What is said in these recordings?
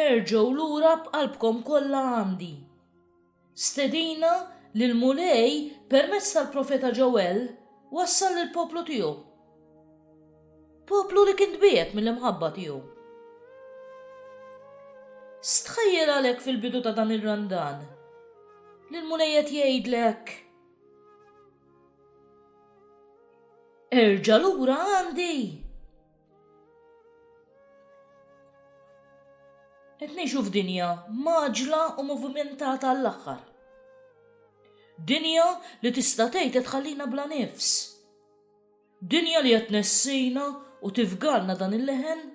Erġgħu lura b'qalbkom kollha għandi. Stedina lil Mulej permezz tal-Profeta Ġowell wassal lill-poplu tiegħu. Poplu li kien dbiet mill-imħabba tiegħu. Stħajjel għalhekk fil-bidu ta' dan ir-randan lil Mulej qed jgħidlek erġa' lura għandi. Qed ngħixu f'dinja maġla u movimentata għall-aħħar. Dinja li tista' tgħid qed tħallina bla nifs. Dinja li qed tnessina u tifgalna dan il-leħen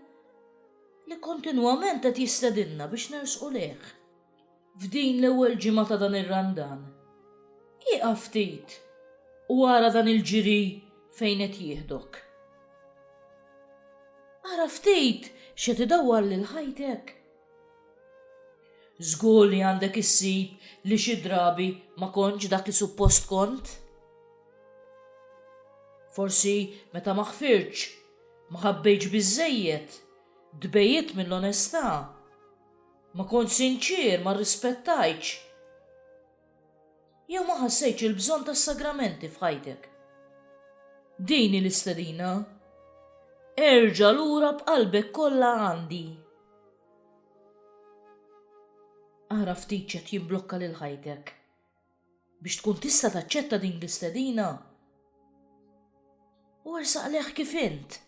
li kontinwament qed jistedinna biex nersqu lejh. F'din l-ewwel ġimgħa ta' dan ir-randan. Ieqaf ftit u ara dan il-ġiri fejn qed jieħdok. Ara ftit x'qed idawwar lil ħajtek. Żgur li għandek issib li xi drabi ma kontx dak li suppost kont? Forsi meta ma ħfirtx, ma ħabbejtx biżżejjed, dbejjiet mill-onestà, ma kontx sinċier, ma rrispettajtx. Jew ma ħassejtx il-bżonn tas-sagramenti f'ħajtek. Din l-istedina, erġa' lura b'qalbek kollha għandi. Ara ftit qed jimblokka lil ħajtek biex tkun tista' taċċetta din l-istedina. U ersaq leħ kif int.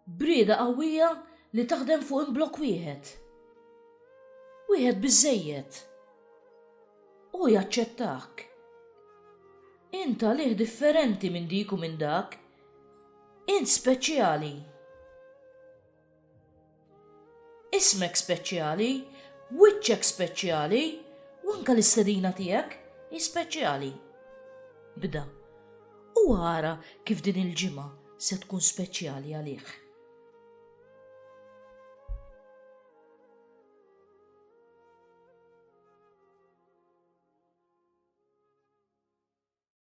Brieda qawwija li taħdem fuq imblokk wieħed. Wieħed biżżejjed. U jaċċettak. Int għalih differenti minn dik u minn dak. Int speċjali. Ismek speċjali, wiċċek speċjali, u anke l-istedina tiegħek hi speċjali. Bda, u ara kif din il-ġimgħa se tkun speċjali għalih.